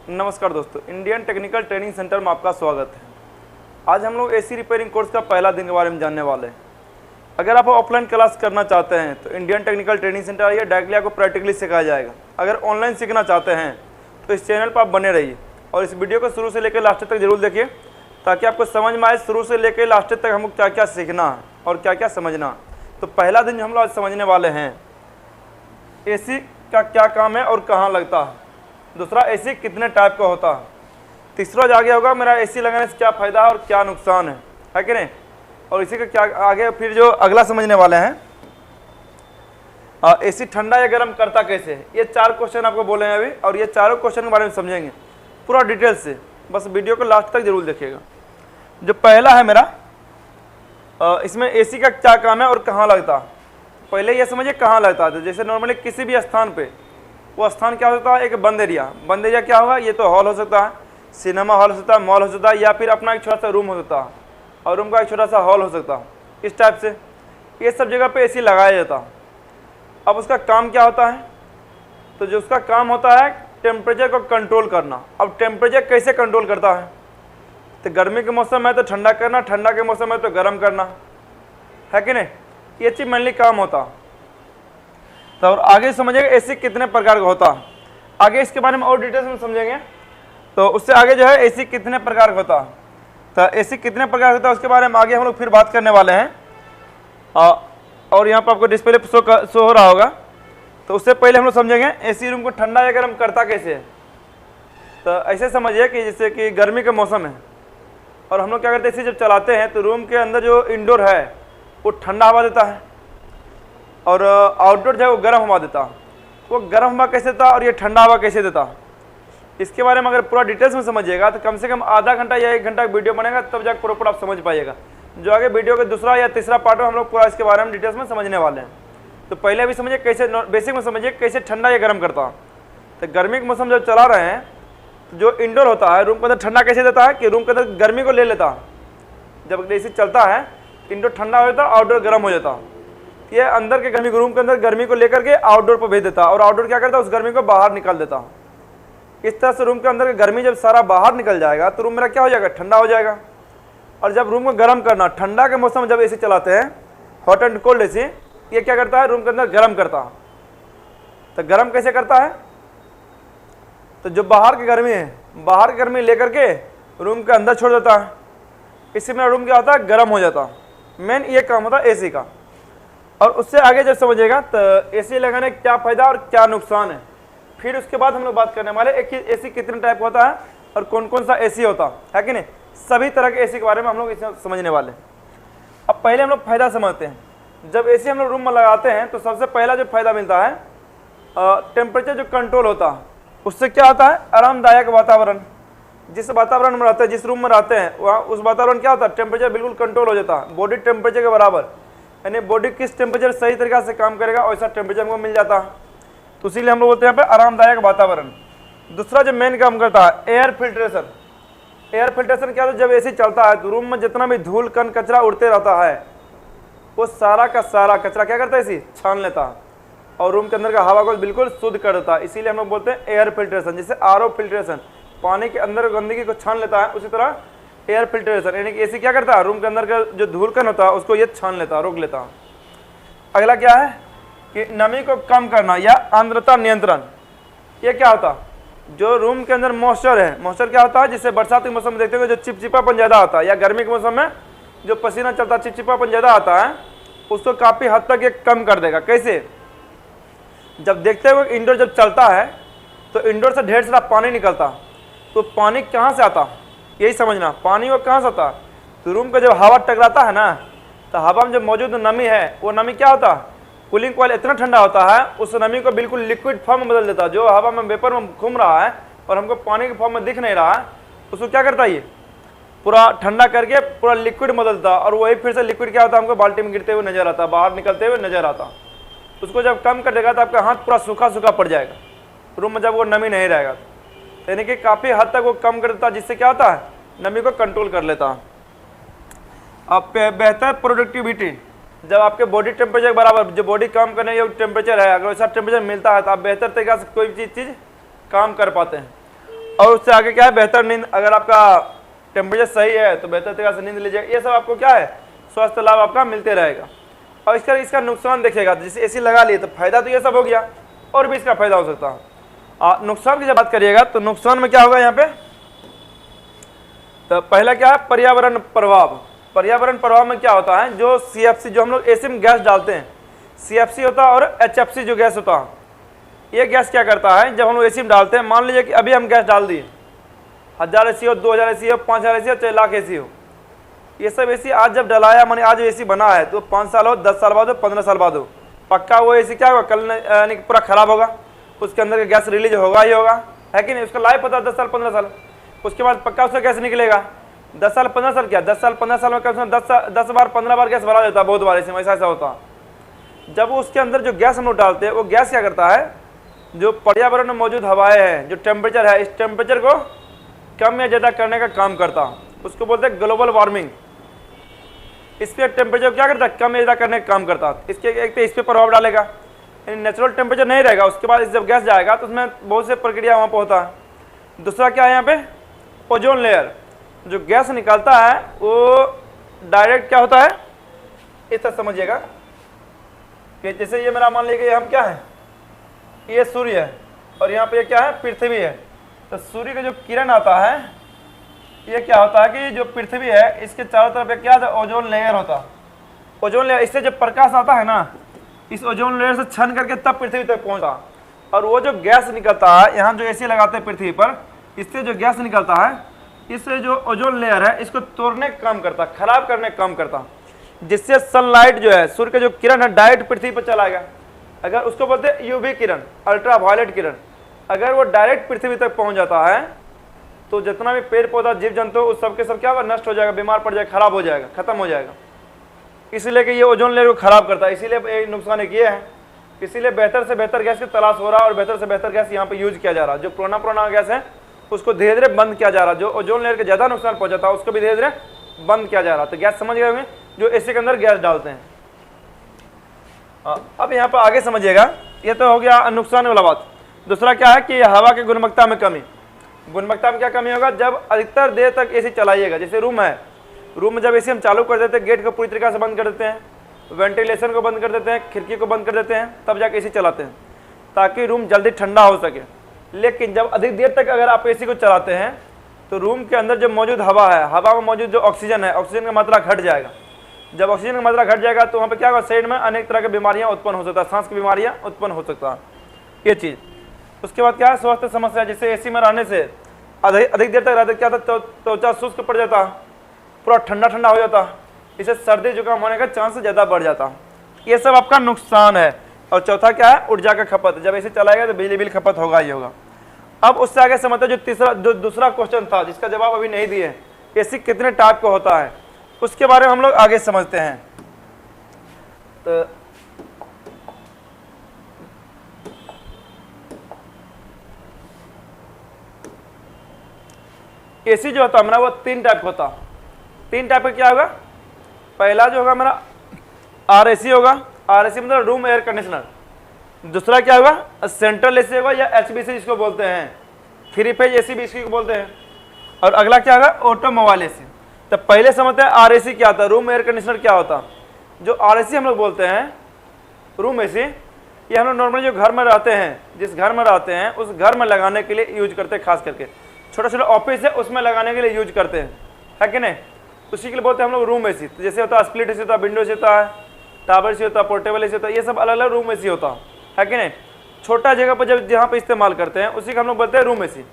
नमस्कार दोस्तों, Indian technical training centre में आपका स्वागत है। आज हम लोग एसी रिपेयरिंग कोर्स का पहला दिन के बारे में जानने वाले हैं। अगर आप ऑफलाइन क्लास करना चाहते हैं तो इंडियन टेक्निकल ट्रेनिंग सेंटर आइए, डायरेक्टली आपको प्रैक्टिकली सिखाया जाएगा। अगर ऑनलाइन सीखना चाहते हैं तो इस चैनल पर आप बने रहिए और इस वीडियो को शुरू से लेकर लास्ट तक जरूर देखिए, ताकि आपको समझ में आए शुरू से लेकर लास्ट तक हमको क्या क्या सीखना है और क्या क्या समझना। तो पहला दिन हम लोग आज समझने वाले हैं एसी का क्या काम है और कहाँ लगता है। दूसरा, एसी कितने टाइप का होता है। तीसरा जो आगे होगा, मेरा एसी लगाने से क्या फ़ायदा है और क्या नुकसान है कि नहीं। और इसी का क्या आगे फिर जो अगला समझने वाले हैं, एसी ठंडा या गर्म करता कैसे है। ये 4 क्वेश्चन आपको बोले हैं अभी, और ये चारों क्वेश्चन के बारे में समझेंगे पूरा डिटेल से। बस वीडियो को लास्ट तक जरूर देखिएगा। जो पहला है मेरा, इसमें एसी का क्या काम है और कहाँ लगता है। पहले ये समझिए कहाँ लगता है। जैसे नॉर्मली किसी भी स्थान पे, वो स्थान क्या होता है, एक बंद एरिया। बंद एरिया क्या होगा, ये तो हॉल हो सकता है, सिनेमा हॉल हो सकता है, मॉल हो सकता है, या फिर अपना एक छोटा सा रूम हो सकता है और रूम का एक छोटा सा हॉल हो सकता है। इस टाइप से ये सब जगह पे एसी लगाया जाता है। अब उसका काम क्या होता है, तो जो उसका काम होता है टेम्परेचर को कंट्रोल करना। अब टेम्परेचर कैसे कंट्रोल करता है, तो गर्मी के मौसम में तो ठंडा करना, ठंडा के मौसम में तो गर्म करना, है कि नहीं। ये चीज़ मेनली काम होता। तो और आगे समझिएगा एसी कितने प्रकार का होता है। आगे इसके बारे में और डिटेल्स में समझेंगे। तो उससे आगे जो है एसी कितने प्रकार का होता है, तो एसी कितने प्रकार का होता है उसके बारे में आगे हम लोग फिर बात करने वाले हैं। और यहाँ पर आपको डिस्प्ले शो हो रहा होगा। तो उससे पहले हम लोग समझेंगे एसी रूम को ठंडा या गर्म करता कैसे है। तो ऐसे समझिए कि जैसे कि गर्मी का मौसम है और हम लोग क्या करते हैं, एसी जब चलाते हैं तो रूम के अंदर जो इंडोर है वो ठंडा हवा देता है और आउटडोर जो है वो गर्म हवा देता है। वो गर्म हवा कैसे देता और ये ठंडा हवा कैसे देता, इसके बारे में अगर पूरा डिटेल्स में समझिएगा तो कम से कम आधा घंटा या 1 घंटा का वीडियो बनेगा, तब जाकर प्रॉपर आप समझ पाइएगा। जो आगे वीडियो के दूसरा या तीसरा पार्ट में हम लोग पूरा इसके बारे में डिटेल्स में समझने वाले हैं। तो पहले भी समझिए कैसे, बेसिक में समझिए कैसे ठंडा या गर्म करता। तो गर्मी का मौसम जब चला रहे हैं तो जो इंडोर होता है रूम के अंदर ठंडा कैसे देता है कि रूम के अंदर गर्मी को ले लेता है। जब एसी चलता है इंडोर ठंडा हो जाता है, आउटडोर गर्म हो जाता है। ये अंदर के गर्मी, रूम के अंदर गर्मी को लेकर के आउटडोर पर भेज देता है और आउटडोर क्या करता है, उस गर्मी को बाहर निकाल देता है। इस तरह से रूम के अंदर की गर्मी जब सारा बाहर निकल जाएगा तो रूम मेरा क्या हो जाएगा, ठंडा हो जाएगा। और जब रूम को गर्म करना, ठंडा के मौसम में जब एसी चलाते हैं, हॉट एंड कोल्ड एसी, ये क्या करता है, रूम के अंदर गर्म करता है। तो गर्म कैसे करता है, तो जो बाहर की गर्मी है, बाहर की गर्मी लेकर के रूम के अंदर छोड़ देता है। इससे मेरा रूम क्या होता है, गर्म हो जाता है। मेन ये काम होता है एसी का। और उससे आगे जब समझिएगा तो एसी लगाने का क्या फ़ायदा और क्या नुकसान है। फिर उसके बाद हम लोग बात करने वाले एक एसी कितने टाइप होता है और कौन कौन सा एसी होता है कि नहीं। सभी तरह के एसी के बारे में हम लोग इसमें समझने वाले हैं। अब पहले हम लोग फ़ायदा समझते हैं। जब एसी हम लोग रूम में लगाते हैं तो सबसे पहला जो फ़ायदा मिलता है, टेम्परेचर जो कंट्रोल होता है, उससे क्या होता है, आरामदायक वातावरण। जिस वातावरण में रहते हैं, जिस रूम में रहते हैं, वहाँ उस वातावरण क्या होता है, टेम्परेचर बिल्कुल कंट्रोल हो जाता है, बॉडी टेम्परेचर के बराबर। यानी बॉडी किस टेम्परेचर सही तरीके से काम करेगा वैसा टेम्परेचर हमको मिल जाता है। तो इसीलिए हम लोग बोलते हैं यहाँ पे आरामदायक वातावरण। दूसरा जो मेन काम करता है, एयर फिल्ट्रेशन। एयर फिल्ट्रेशन क्या होता है, जब एसी चलता है तो रूम में जितना भी धूल कण कचरा उड़ते रहता है, वो सारा का सारा कचरा क्या करता है, एसी छान लेता है और रूम के अंदर का हवा को बिल्कुल शुद्ध कर देता है। इसीलिए हम लोग बोलते हैं एयर फिल्ट्रेशन। जैसे आरओ फिल्ट्रेशन पानी के अंदर गंदगी को छान लेता है, उसी तरह एयर फिल्ट्रेशन यानी कि एसी क्या करता है, रूम के अंदर का जो धूलकण होता है उसको ये छान लेता है, रोक लेता है। अगला क्या है कि नमी को कम करना या आर्द्रता नियंत्रण। ये क्या होता है, जो रूम के अंदर मॉइस्चर है, मॉइस्चर क्या होता है, जिससे बरसात के मौसम में देखते हो जो चिपचिपापन ज़्यादा आता है, या गर्मी के मौसम में जो पसीना चलता है चिपचिपापन ज़्यादा आता है, उसको काफ़ी हद तक ये कम कर देगा। कैसे, जब देखते हो इंडोर जब चलता है तो इंडोर से ढेर सारा पानी निकलता, तो पानी कहाँ से आता, यही समझना, पानी वो कहाँ से आता। तो रूम का जब हवा टकराता है ना, तो हवा में जो मौजूद नमी है, वो नमी क्या होता है, कूलिंग कॉइल इतना ठंडा होता है, उस नमी को बिल्कुल लिक्विड फॉर्म में बदल देता है। जो हवा में वेपर में घूम रहा है और हमको पानी के फॉर्म में दिख नहीं रहा है, उसको क्या करता है, ये पूरा ठंडा करके पूरा लिक्विड बदलता है। और वही फिर से लिक्विड क्या होता है, हमको बाल्टी में गिरते हुए नजर आता, बाहर निकलते हुए नजर आता। उसको जब कम कर देगा तो आपका हाथ पूरा सूखा सूखा पड़ जाएगा, रूम में जब वो नमी नहीं रहेगा। यानी कि काफ़ी हद तक वो कम कर देता है, जिससे क्या होता है, नमी को कंट्रोल कर लेता है। अब बेहतर प्रोडक्टिविटी, जब आपके बॉडी टेम्परेचर के बराबर जो बॉडी काम करने योग्य टेम्परेचर है, अगर वैसा टेम्परेचर मिलता है तो आप बेहतर तरीके से कोई भी चीज़ काम कर पाते हैं। और उससे आगे क्या है, बेहतर नींद। अगर आपका टेम्परेचर सही है तो बेहतर तरीके से नींद लीजिएगा। ये सब आपको क्या है, स्वास्थ्य लाभ आपका मिलते रहेगा। और इसका नुकसान देखिएगा, जैसे एसी लगा लिए तो फायदा तो ये सब हो गया, और भी इसका फायदा हो सकता है। नुकसान की जब बात करिएगा तो नुकसान में क्या होगा यहाँ पे, तो पहला क्या है, पर्यावरण प्रभाव। पर्यावरण प्रभाव में क्या होता है, जो CFC जो हम लोग एसी में गैस डालते हैं, CFC होता है और HFC जो गैस होता है, ये गैस क्या करता है, जब हम लोग एसी में डालते हैं, मान लीजिए कि अभी हम गैस डाल दिए, 1000 एसी हो, 2000 एसी हो, 5000 एसी हो, चाहे लाख एसी हो, ये सब एसी आज जब डलाया, माने आज एसी बना है तो 5 साल हो, 10 साल बाद हो, 15 साल बाद हो, पक्का वो एसी क्या होगा, कल यानी पूरा खराब होगा, उसके अंदर का गैस रिलीज होगा ही होगा, है कि नहीं। उसका लाइफ होता है 10 साल 15 साल, उसके बाद पक्का उसका गैस निकलेगा। 10 साल 15 साल क्या, 10 साल 15 साल में कम से कम 10 बार 15 बार गैस भरा जाता है, बहुत बार ऐसा होता है। जब उसके अंदर जो गैस हम लोग डालते हैं, वो गैस क्या करता है, जो पर्यावरण में मौजूद हवाएं हैं, जो टेम्परेचर है, इस टेम्परेचर को कम या ज़्यादा करने का काम करता है, उसको बोलते हैं ग्लोबल वार्मिंग। इस पर टेम्परेचर क्या करता है, कम या ज़्यादा करने का काम करता है। इसके एक तो इस पर प्रभाव डालेगा, नेचुरल टेम्परेचर नहीं रहेगा, उसके बाद जब गैस जाएगा तो उसमें बहुत से प्रक्रिया वहाँ पर होता है। दूसरा क्या है यहाँ पे, ओजोन लेयर, जो गैस निकालता है वो डायरेक्ट क्या होता है, इस तरह समझिएगा कि जैसे ये मेरा मान लीजिए हम क्या है, ये सूर्य है और यहाँ पे ये क्या है, पृथ्वी है। तो सूर्य का जो किरण आता है, ये क्या होता है कि जो पृथ्वी है इसके चारों तरफ एक क्या होता है, ओजोन लेयर होता है। ओजोन लेयर, इससे जब प्रकाश आता है ना, इस ओजोन लेयर से छन करके तब पृथ्वी तक पहुंचता। और वो जो गैस निकलता है, यहाँ जो एसी लगाते हैं पृथ्वी पर, इससे जो गैस निकलता है, इससे जो ओजोन लेयर है इसको तोड़ने का काम करता, खराब करने का काम करता, जिससे सनलाइट जो है, सूर्य का जो किरण है डायरेक्ट पृथ्वी पर चला गया। अगर उसको बोलते हैं यूवी किरण, अल्ट्रा वायलेट किरण, अगर वो डायरेक्ट पृथ्वी तक पहुंच जाता है तो जितना भी पेड़ पौधा जीव जंतु उस सबके सब क्या होगा, नष्ट हो जाएगा, बीमार पड़ जाएगा, खराब हो जाएगा, खत्म हो जाएगा। इसीलिए कि ये ओजोन लेयर को खराब करता है, इसीलिए नुकसान एक ये है। इसीलिए बेहतर से बेहतर गैस की तलाश हो रहा है और बेहतर से बेहतर गैस यहाँ पे यूज किया जा रहा है। जो पुराना गैस है उसको धीरे धीरे बंद किया जा रहा है, जो ओजोन लेयर के ज़्यादा नुकसान पहुंचाता है उसको भी धीरे धीरे बंद किया जा रहा है। तो गैस समझ गए होंगे, जो एसी के अंदर गैस डालते हैं। अब यहाँ पर आगे समझिएगा, ये तो हो गया नुकसान वाला बात। दूसरा क्या है कि हवा की गुणवत्ता में कमी। गुणवत्ता में क्या कमी होगा, जब अधिकतर देर तक एसी चलाइएगा, जैसे रूम है, रूम में जब एसी हम चालू कर देते हैं, गेट को पूरी तरीके से बंद कर देते हैं, वेंटिलेशन को बंद कर देते हैं, खिड़की को बंद कर देते हैं, तब जाके एसी चलाते हैं ताकि रूम जल्दी ठंडा हो सके। लेकिन जब अधिक देर तक अगर आप एसी को चलाते हैं तो रूम के अंदर जो मौजूद हवा है, हवा में मौजूद जो ऑक्सीजन है, ऑक्सीजन की मात्रा घट जाएगा। जब ऑक्सीजन की मात्रा घट जाएगा तो वहाँ पे क्या होगा, शरीर में अनेक तरह की बीमारियाँ उत्पन्न हो सकता है, सांस की बीमारियाँ उत्पन्न हो सकता है, ये चीज़। उसके बाद क्या है, स्वास्थ्य समस्या, जैसे एसी में रहने से अधिक देर तक रहते क्या था, त्वचा शुष्क पड़ जाता, पूरा ठंडा ठंडा हो जाता, इससे सर्दी जुकाम होने का चांस ज़्यादा बढ़ जाता। ये सब आपका नुकसान है। और चौथा क्या है, ऊर्जा का खपत, जब एसी चलाएगा तो बिजली बिल खपत होगा ही होगा। अब उससे आगे समझते हैं जो दूसरा क्वेश्चन था जिसका जवाब अभी नहीं दिए, एसी कितने टाइप का होता है, उसके बारे में हम लोग आगे समझते हैं। तो एसी जो होता है हमारा वो 3 टाइप होता। 3 टाइप का क्या होगा, पहला जो होगा हमारा RAC होगा, RAC मतलब रूम एयर कंडीशनर। दूसरा क्या होगा, सेंट्रल एसी होगा या HBC जिसको बोलते हैं, 3 फेज एसी भी इसको बोलते हैं। और अगला क्या होगा, ऑटोमोबाइल एसी। तो पहले समझते हैं RAC क्या होता है, रूम एयर कंडीशनर क्या होता है। जो RAC हम लोग बोलते हैं, रूम एसी, ये हम लोग नॉर्मली जो घर में रहते हैं, जिस घर में रहते हैं उस घर में लगाने के लिए यूज करते हैं, खास करके छोटा छोटा ऑफिस है उसमें लगाने के लिए यूज करते हैं, है कि नहीं। उसी के लिए बोलते हैं हम लोग रूम एसी। तो जैसे होता है स्प्लिट एसी होता है, विंडो एसी होता है, टावर एसी होता है, पोर्टेबल एसी होता है, ये सब अलग अलग रूम एसी होता है कि नहीं। छोटा जगह पर जब जहाँ पे इस्तेमाल करते हैं उसी का हम लोग बोलते हैं रूम एसी।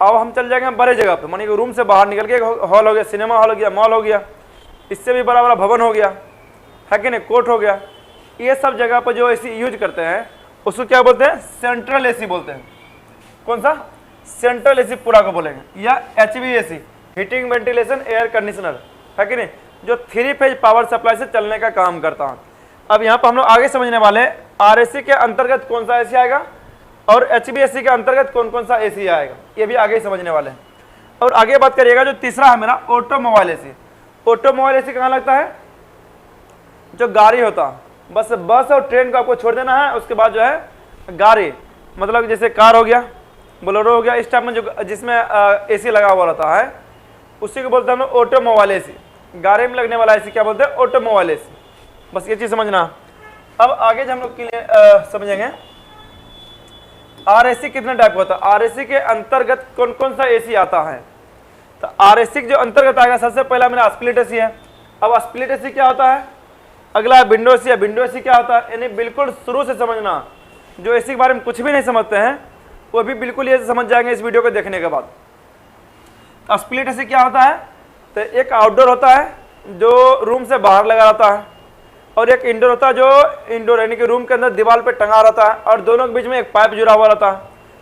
अब हम चल जाएंगे बड़े जगह पे, मानिए रूम से बाहर निकल के हॉल हो गया, सिनेमा हॉल हो गया, मॉल हो गया, इससे भी बड़ा बड़ा भवन हो गया, है कि नहीं, कोर्ट हो गया, ये सब जगह पर जो एसी यूज करते हैं उसको क्या बोलते हैं, सेंट्रल एसी बोलते हैं। कौन सा, सेंट्रल एसी पूरा को बोलेंगे, या HVAC, heating ventilation air conditioner, है कि नहीं, जो 3 फेज पावर सप्लाई से चलने का काम करता है। अब यहाँ पर हम लोग आगे समझने वाले RAC के अंतर्गत कौन सा एसी आएगा और HVAC के अंतर्गत कौन कौन सा एसी आएगा, ये भी आगे समझने वाले हैं। और आगे बात करिएगा जो तीसरा है मेरा, ऑटोमोबाइल एसी। ऑटोमोबाइल एसी कहाँ लगता है, जो गाड़ी होता, बस और ट्रेन को आपको छोड़ देना है, उसके बाद जो है गाड़ी, मतलब जैसे कार हो गया, बोलेरो हो गया, इस टाइप में जो जिसमें एसी लगा हुआ रहता है उसी को बोलते हैं हम लोग ऑटोमोबाइल एसी। गाड़ी में लगने वाला एसी क्या बोलते हैं? Automobile AC. बस ये चीज़ समझना। अब आगे जो हम लोग समझेंगे आरएसी कितने टाइप का होता है, आरएसी के अंतर्गत कौन कौन सा एसी आता है। तो आरएसी जो अंतर्गत आएगा, सबसे पहला मेरा स्प्लिट एसी है। अब स्प्लिट एसी क्या होता है? अगला विंडो एसी है। विंडो एसी क्या होता है? यानी बिल्कुल शुरू से समझना, जो एसी के बारे में कुछ भी नहीं समझते हैं वो भी बिल्कुल ये समझ जाएंगे इस वीडियो को देखने के बाद। स्प्लिट एसी क्या होता है? तो एक आउटडोर होता है जो रूम से बाहर लगा रहता है, और एक इंडोर होता है जो इंडोर यानी कि रूम के अंदर दीवार पे टंगा रहता है, और दोनों के बीच में एक पाइप जुड़ा हुआ रहता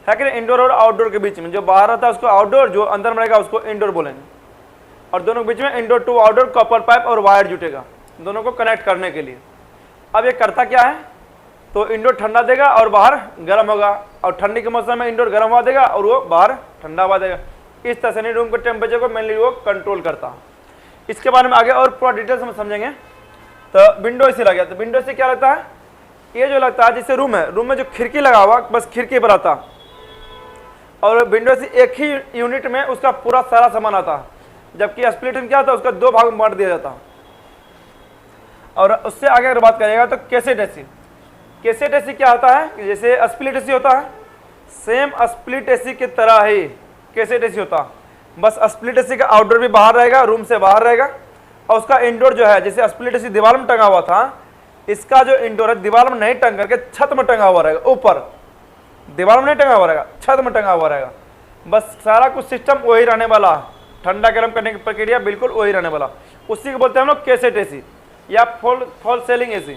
है कि नहीं? इंडोर और आउटडोर के बीच में, जो बाहर रहता है उसको आउटडोर, जो अंदर में रहेगा उसको इंडोर बोलेंगे। और दोनों के बीच में indoor to outdoor copper pipe और वायर जुटेगा दोनों को कनेक्ट करने के लिए। अब ये करता क्या है? तो इंडोर ठंडा देगा और बाहर गर्म होगा, और ठंडी के मौसम में इंडोर गर्म हवा देगा और वो बाहर ठंडा हवा देगा। इस तरह से रूम के टेम्परेचर को मेनली वो कंट्रोल करता है। इसके बारे में आगे और पूरा डिटेल्स में समझेंगे। तो विंडो एसी लग गया। तो विंडो एसी क्या लगता है? ये जो लगता है जैसे रूम है, रूम में जो खिड़की लगा हुआ बस खिड़की पर आता, और विंडो एसी एक ही यूनिट में उसका पूरा सारा सामान आता है, जबकि स्प्लिट में क्या होता है उसका दो भाग में बांट दिया जाता है। और उससे आगे अगर बात करेगा तो कैसेट एसी। कैसेट एसी क्या होता है? जैसे स्प्लिट एसी होता है, सेम स्प्लिट एसी की तरह ही कैसेट एसी होता है। बस स्प्लिट एसी का आउटडोर भी बाहर रहेगा, रूम से बाहर रहेगा, और उसका इंडोर जो है, जैसे स्प्लिट एसी दीवार में टंगा हुआ था, इसका जो इंडोर है दीवार में नहीं टंग करके छत में टंगा हुआ रहेगा। ऊपर दीवार में नहीं टंगा हुआ रहेगा, छत में टंगा हुआ रहेगा। बस सारा कुछ सिस्टम वही रहने वाला, ठंडा गर्म करने की प्रक्रिया बिल्कुल वही रहने वाला। उसी को बोलते हैं हम लोग कैसेट एसी या फॉल सेलिंग एसी।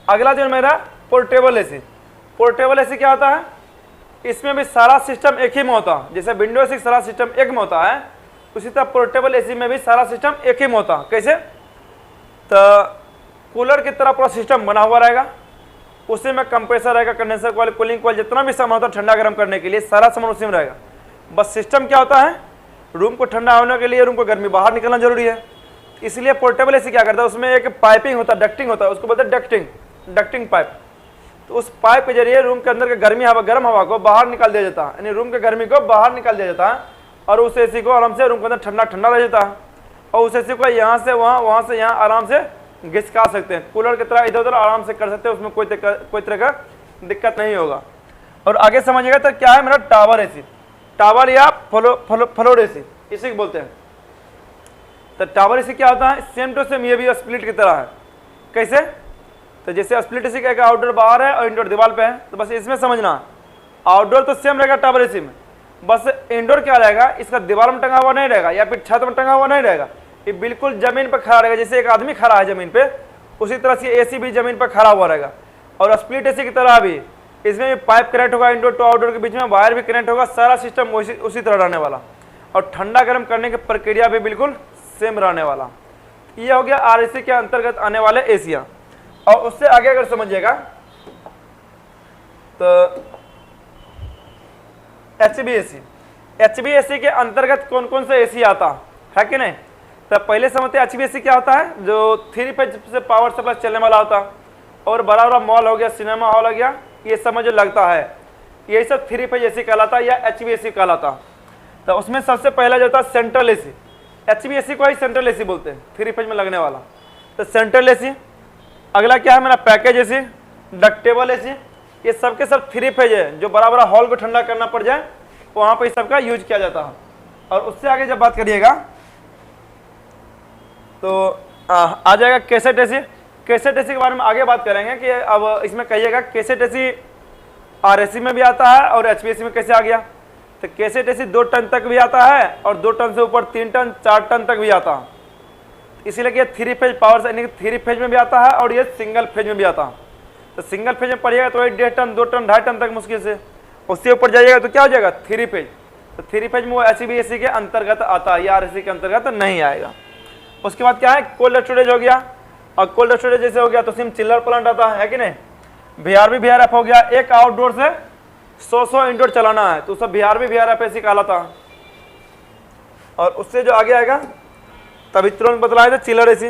अगला जो मेरा पोर्टेबल एसी। पोर्टेबल एसी क्या होता है? इसमें भी सारा सिस्टम एक ही में होता है। जैसे विंडो एसी सारा सिस्टम एक में होता है, उसी तरह पोर्टेबल एसी में भी सारा सिस्टम एक ही में होता है। कैसे? तो कूलर की तरह पूरा सिस्टम बना हुआ रहेगा, उसी में कंप्रेसर रहेगा, कंडेंसर कॉइल, कूलिंग कॉइल, जितना भी सामान होता है ठंडा गर्म करने के लिए सारा सामान उसी में रहेगा। बस सिस्टम क्या होता है? रूम को ठंडा होने के लिए रूम को गर्मी बाहर निकलना जरूरी है, इसलिए पोर्टेबल एसी क्या करता है? उसमें एक पाइपिंग होता है, डक्टिंग होता है, उसको बोलते हैं डक्टिंग पाइप। तो उस पाइप के जरिए रूम के अंदर के गर्म हवा को बाहर निकाल दिया जाता है, यानी रूम के गर्मी को बाहर निकाल दिया जाता है, और उस एसी को आराम से रूम के अंदर ठंडा ठंडा रह जाता है, और उस एसी को यहाँ से वहाँ, वहाँ से यहाँ आराम से घिसका सकते हैं। कूलर की तरह इधर उधर आराम से कर सकते हैं, उसमें कोई तरह का दिक्कत नहीं होगा। और आगे समझिएगा तो क्या है मेरा टावर एसी, टावर या फ्लोर एसी इसी को बोलते हैं। तो टावर एसी क्या होता है? सेम टू सेम ये भी स्प्लिट की तरह है। कैसे? तो जैसे स्प्लिट एसी का एक आउटडोर बाहर है और इंडोर दीवार पे है, तो बस इसमें समझना आउटडोर तो सेम रहेगा टावर एसी में, बस इंडोर क्या रहेगा? इसका दीवार में टंगा हुआ नहीं रहेगा या फिर छत में टंगा हुआ नहीं रहेगा, ये बिल्कुल जमीन पर खड़ा रहेगा। जैसे एक आदमी खड़ा है जमीन पे, उसी तरह से एसी भी जमीन पर खड़ा हुआ रहेगा। और स्प्लिट एसी की तरह भी इसमें भी पाइप कनेक्ट होगा, इंडोर टू आउटडोर के बीच में वायर भी कनेक्ट होगा, सारा सिस्टम उसी तरह रहने वाला, और ठंडा गर्म करने की प्रक्रिया भी बिल्कुल सेम रहने वाला। ये हो गया आरएसी के अंतर्गत आने वाले एसिया। और उससे आगे अगर समझिएगा तो एचवीएसी के अंतर्गत कौन कौन से एसी आता है कि नहीं? तो पहले समझते हैं एचवीएसी क्या होता है? जो 3 फेज से पावर सप्लाई चलने वाला होता है, और बड़ा बड़ा मॉल हो गया, सिनेमा हॉल हो गया, ये सब जो लगता है यही सब 3 फेज एसी कहलाता है या एचवीएसी कहलाता है। तो उसमें सबसे पहला जो होता है सेंट्रल एसी, एचवीएसी को ही सेंट्रल एसी बोलते हैं, 3 फेज में लगने वाला। तो सेंट्रल एसी। अगला क्या है मेरा पैकेज एसी, डक्टेबल एसी। ये सब के सब 3 फेज है, जो बड़ा बड़ा हॉल को ठंडा करना पड़ जाए वहाँ पर इस सबका यूज किया जाता है। और उससे आगे जब बात करिएगा तो आ जाएगा कैसेट एसी। कैसेट एसी के बारे में आगे बात करेंगे कि अब इसमें कहिएगा कैसेट एसी आरएसी में भी आता है और एचवीएसी में कैसे आ गया। तो कैसेट एसी 2 टन तक भी आता है, और 2 टन से ऊपर 3 टन 4 टन तक भी आता है। इसीलिए कि 3 फेज पावर से 3 फेज में भी आता है और ये सिंगल फेज में भी आता है। तो सिंगल फेज में पड़िएगा तो 1.5 टन 2 टन 2.5 टन तक मुश्किल से, उससे ऊपर जाइएगा तो क्या हो जाएगा 3 फेज। तो 3 फेज में वो एचवीएसी के अंतर्गत आता है या आरएसी के अंतर्गत नहीं आएगा। उसके बाद क्या है कोल्ड स्टोरेज हो गया, और कोल्ड स्टोरेज जैसे हो गया तो सिम चिल्लर प्लांट आता है कि नहीं। वीआरबी वीआरएफ हो गया, एक आउटडोर से 100 इंडोर चलाना है तो सब वीआरबी वीआरएफ ऐसी कहलाता है। और उससे जो आगे आएगा तभी तुरंत बतलाए थे चिलर एसी,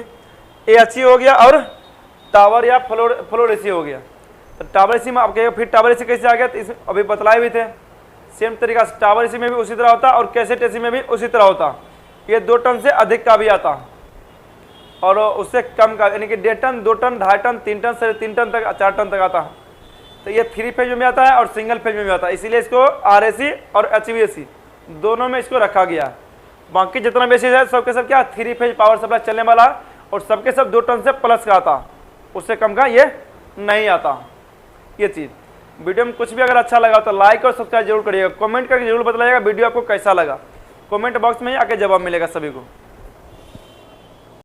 एएचई हो गया, और टावर या फ्लोर एसी हो गया। तो टावर एसी में आप कहेगा फिर टावर एसी कैसे आ गया, तो इसमें अभी बतलाए भी थे। सेम तरीका से टावर एसी में भी उसी तरह होता और कैसेट एसी में भी उसी तरह होता। ये 2 टन से अधिक का भी आता और उससे कम का, यानी कि 1.5 ton, 2 ton, 2.5 ton, 3 ton, 3.5 ton तक, 4 टन तक आता। तो ये 3 फेज में भी आता है और सिंगल फेज में भी आता है, इसीलिए इसको RAC और HVAC दोनों में इसको रखा गया है। बाकी जितना भी एसी है सबके सब क्या 3 फेज पावर सप्लाई चलने वाला है और सबके सब 2 टन से प्लस का आता, उससे कम का ये नहीं आता। ये चीज़ वीडियो में कुछ भी अगर अच्छा लगा तो लाइक और सब्सक्राइब जरूर करिएगा, कमेंट करके जरूर बताइएगा वीडियो आपको कैसा लगा। कमेंट बॉक्स में ही आके जवाब मिलेगा सभी को।